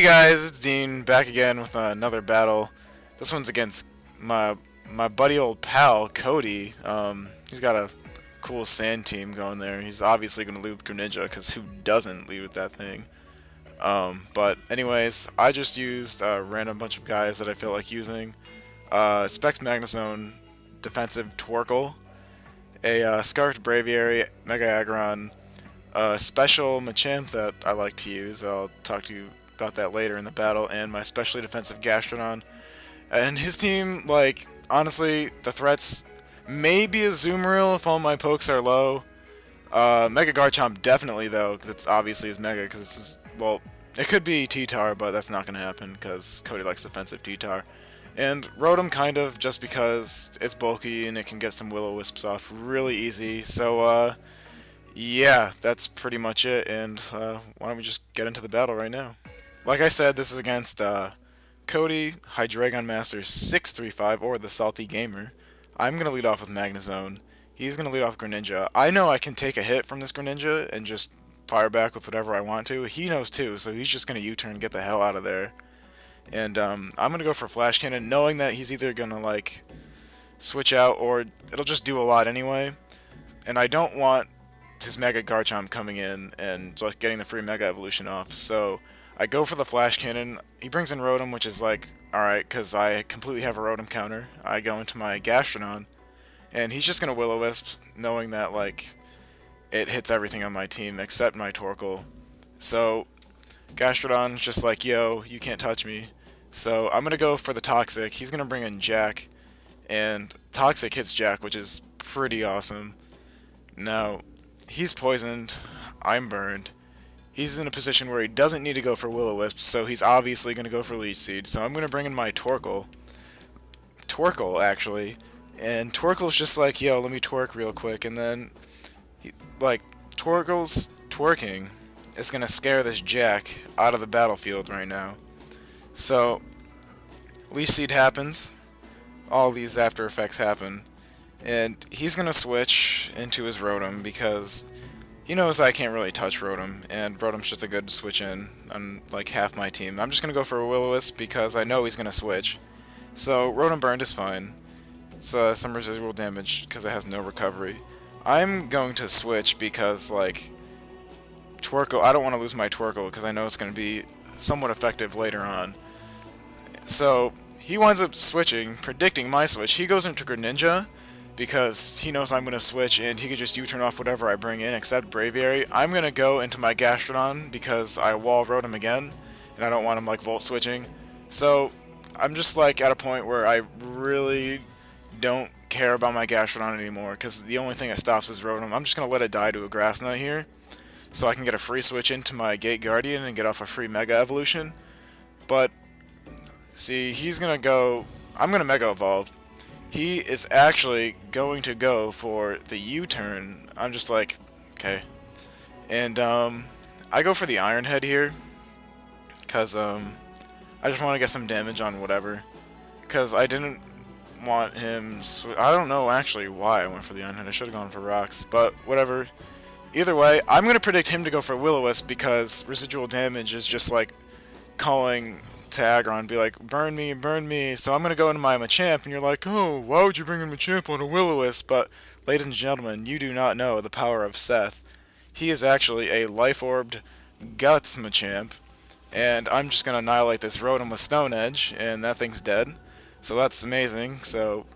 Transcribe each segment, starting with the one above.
Hey guys, it's Dean back again with another battle. This one's against my buddy old pal Cody. He's got a cool sand team going there. He's obviously going to lead with Greninja because who doesn't lead with that thing? But anyways, I just used a random bunch of guys that I feel like using. Specs Magnezone, defensive Twerkle, a Scarfed Braviary, Mega Aggron, a special Machamp that I like to use. I'll talk to you about that later in the battle, and my specially defensive Gastrodon. And his team, like, honestly, the threats may be a Azumarill if all my pokes are low. Mega Garchomp definitely, though, because it's obviously his Mega, because it's his, well, it could be T-Tar, but that's not going to happen, because Cody likes defensive T-Tar. And Rotom kind of, just because it's bulky and it can get some Will-O-Wisps off really easy. So, yeah, that's pretty much it, and why don't we just get into the battle right now. Like I said, this is against Cody, Hydreigon Master 635, or the Salty Gamer. I'm going to lead off with Magnezone. He's going to lead off Greninja. I know I can take a hit from this Greninja and just fire back with whatever I want to. He knows too, so he's just going to U-turn and get the hell out of there. And I'm going to go for Flash Cannon, knowing that he's either going to, like, switch out or it'll just do a lot anyway. And I don't want his Mega Garchomp coming in and like getting the free Mega Evolution off, so I go for the Flash Cannon. He brings in Rotom, which is like, alright, because I completely have a Rotom counter. I go into my Gastrodon, and he's just going to Will-O-Wisp, knowing that, like, it hits everything on my team except my Torkoal. So, Gastrodon's just like, yo, you can't touch me. So, I'm going to go for the Toxic. He's going to bring in Jack, and Toxic hits Jack, which is pretty awesome. Now, he's poisoned, I'm burned. He's in a position where he doesn't need to go for Will-O-Wisp, so he's obviously going to go for Leech Seed. So I'm going to bring in my Torkoal. Torkoal, actually. And Torkoal's just like, yo, let me twerk real quick. And then, Torkoal's twerking is going to scare this Jack out of the battlefield right now. So, Leech Seed happens. All these after effects happen. And he's going to switch into his Rotom because he knows I can't really touch Rotom, and Rotom's just a good switch in on like half my team. I'm just going to go for a Will-O-Wisp because I know he's going to switch. So Rotom burned is fine. It's some residual damage because it has no recovery. I'm going to switch because, like, Twerkle, I don't want to lose my Twerkle because I know it's going to be somewhat effective later on. So he winds up switching, predicting my switch. He goes into Greninja because he knows I'm going to switch and he could just U-turn off whatever I bring in except Braviary. I'm going to go into my Gastrodon because I wall Rotom again and I don't want him like Volt switching. So I'm just like at a point where I really don't care about my Gastrodon anymore because the only thing that stops is Rotom. I'm just going to let it die to a Grass Knot here so I can get a free switch into my Gate Guardian and get off a free Mega Evolution. But see, he's going to go, I'm going to Mega Evolve. He is actually going to go for the U-turn. I'm just like, okay. And I go for the Iron Head here because I just want to get some damage on whatever. Because I didn't want him. I don't know actually why I went for the Iron Head. I should have gone for Rocks, but whatever. Either way, I'm going to predict him to go for Will-O-Wisp because residual damage is just like calling to Aggron, be like, burn me, burn me. So I'm going to go into my Machamp, and you're like, oh, why would you bring in Machamp on a Will-O-Wisp? But, ladies and gentlemen, you do not know the power of Seth. He is actually a Life-Orbed Guts Machamp, and I'm just going to annihilate this Rotom with Stone Edge, and that thing's dead. So that's amazing. So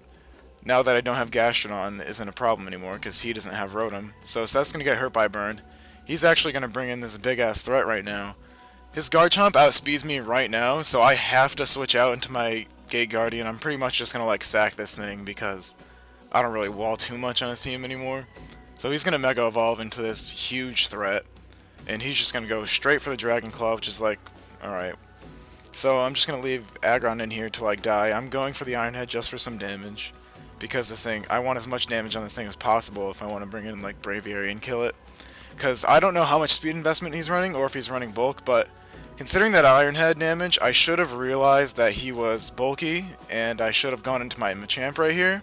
now that I don't have Gastrodon, it isn't a problem anymore, because he doesn't have Rotom. So Seth's going to get hurt by Burn. He's actually going to bring in this big-ass threat right now. His Garchomp outspeeds me right now, so I have to switch out into my Gate Guardian. I'm pretty much just going to like sack this thing because I don't really wall too much on his team anymore. So he's going to Mega Evolve into this huge threat, and he's just going to go straight for the Dragon Claw, which is like, alright. So I'm just going to leave Aggron in here to like die. I'm going for the Iron Head just for some damage because this thing, I want as much damage on this thing as possible if I want to bring in like Braviary and kill it. Because I don't know how much speed investment he's running or if he's running bulk, but considering that Iron Head damage, I should have realized that he was bulky, and I should have gone into my Machamp right here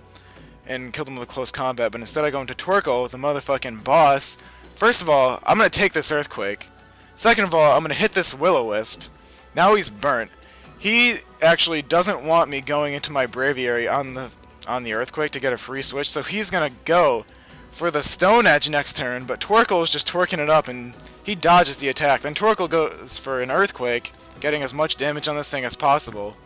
and killed him with close combat, but instead I go into Twerkle with the motherfucking boss. First of all, I'm going to take this Earthquake. Second of all, I'm going to hit this Will-O-Wisp, Now he's burnt. He actually doesn't want me going into my Braviary on the Earthquake to get a free switch, so he's gonna go for the Stone Edge next turn, but Torkoal is just twerking it up and he dodges the attack. Then Torkoal goes for an Earthquake, getting as much damage on this thing as possible.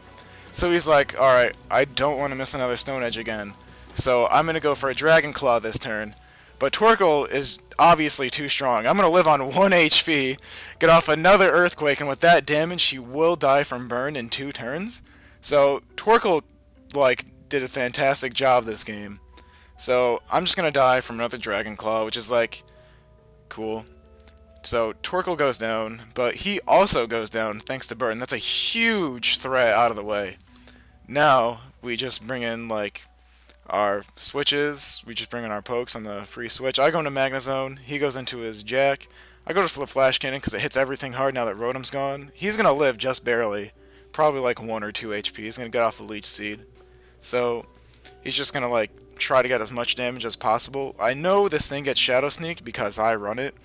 So he's like, alright, I don't want to miss another Stone Edge again. So I'm going to go for a Dragon Claw this turn. But Torkoal is obviously too strong. I'm going to live on 1 HP, get off another Earthquake, and with that damage, he will die from burn in 2 turns. So Torkoal, like, did a fantastic job this game. So I'm just going to die from another Dragon Claw, which is, like, cool. So Torkoal goes down, but he also goes down thanks to burn. That's a huge threat out of the way. Now, we just bring in, like, our switches. We just bring in our pokes on the free switch. I go into Magnezone. He goes into his Jack. I go for the Flash Cannon because it hits everything hard now that Rotom's gone. He's going to live just barely. Probably like 1 or 2 HP. He's going to get off a Leech Seed. So, he's just going to, like, try to get as much damage as possible. I know this thing gets Shadow Sneak because I run it.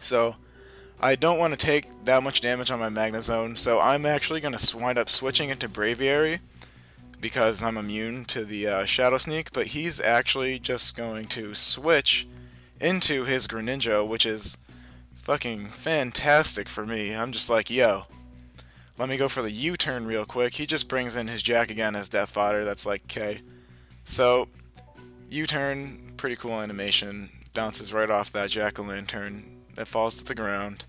So, I don't want to take that much damage on my Magnezone. So, I'm actually going to wind up switching into Braviary because I'm immune to the Shadow Sneak, but he's actually just going to switch into his Greninja, which is fucking fantastic for me. I'm just like, yo, let me go for the U-turn real quick. He just brings in his Jack again as Death Fodder. That's like K. So, U-turn, pretty cool animation. Bounces right off that Jack-o'-lantern that falls to the ground.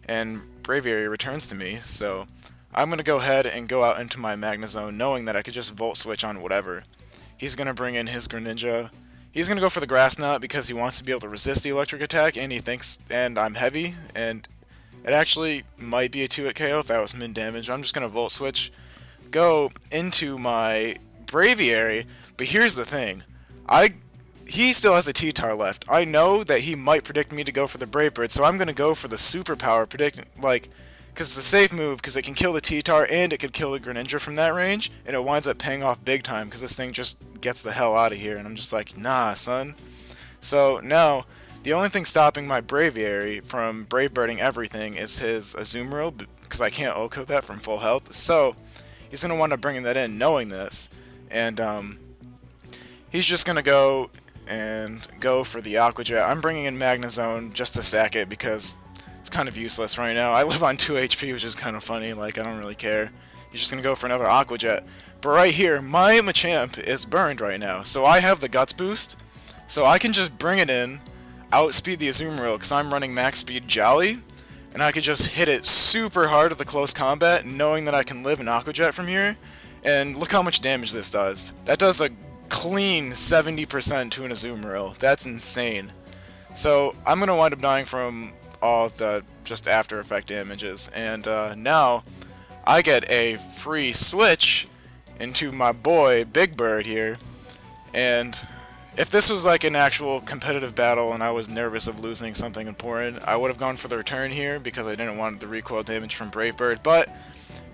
And Braviary returns to me, so I'm going to go ahead and go out into my Magnezone knowing that I could just Volt Switch on whatever. He's going to bring in his Greninja. He's going to go for the Grass Knot because he wants to be able to resist the electric attack, and he thinks, and I'm heavy, and it actually might be a 2-hit KO if that was min damage. I'm just going to Volt Switch, go into my Braviary, but here's the thing. He still has a T-Tar left. I know that he might predict me to go for the Brave Bird, so I'm going to go for the Superpower, because it's a safe move, because it can kill the T-Tar and it could kill the Greninja from that range, and it winds up paying off big time, because this thing just gets the hell out of here, and I'm just like, nah, son. So now, the only thing stopping my Braviary from Brave Birding everything is his Azumarill, because I can't OHKO that from full health, so he's going to wind up bringing that in knowing this, and he's just going to go for the Aqua Jet. I'm bringing in Magnezone just to sack it because it's kind of useless right now. I live on 2 HP, which is kind of funny. Like, I don't really care. He's just going to go for another Aqua Jet. But right here, my Machamp is burned right now. So I have the Guts boost. So I can just bring it in, outspeed the Azumarill because I'm running max speed Jolly. And I could just hit it super hard at the close combat, knowing that I can live an Aqua Jet from here. And look how much damage this does. That does a clean 70% to an Azumarill. That's insane. So I'm going to wind up dying from all the just after effect damages, and now I get a free switch into my boy Big Bird here, and if this was like an actual competitive battle and I was nervous of losing something important, I would have gone for the return here because I didn't want the recoil damage from Brave Bird, but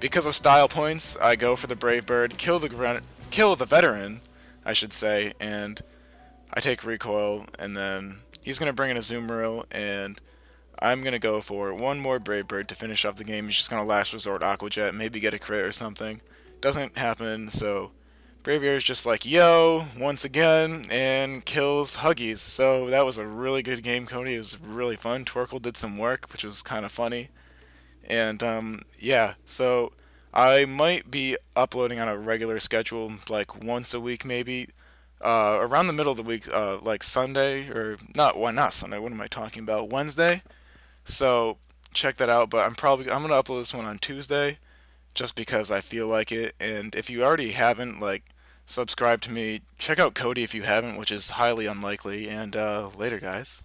because of style points, I go for the Brave Bird, kill the veteran, I should say, and I take recoil, and then he's going to bring in a Azumarill, and I'm going to go for one more Brave Bird to finish off the game. He's just going to last resort Aqua Jet, maybe get a crit or something. Doesn't happen, so Braviary is just like, yo, once again, and kills Huggies. So that was a really good game, Cody. It was really fun. Twerkle did some work, which was kind of funny. And, yeah, so I might be uploading on a regular schedule, like once a week maybe. Around the middle of the week, like Sunday, or not Sunday, what am I talking about? Wednesday? So check that out, but I'm gonna upload this one on Tuesday just because I feel like it. And if you already haven't, like, subscribed to me, check out Cody if you haven't, which is highly unlikely. And later, guys.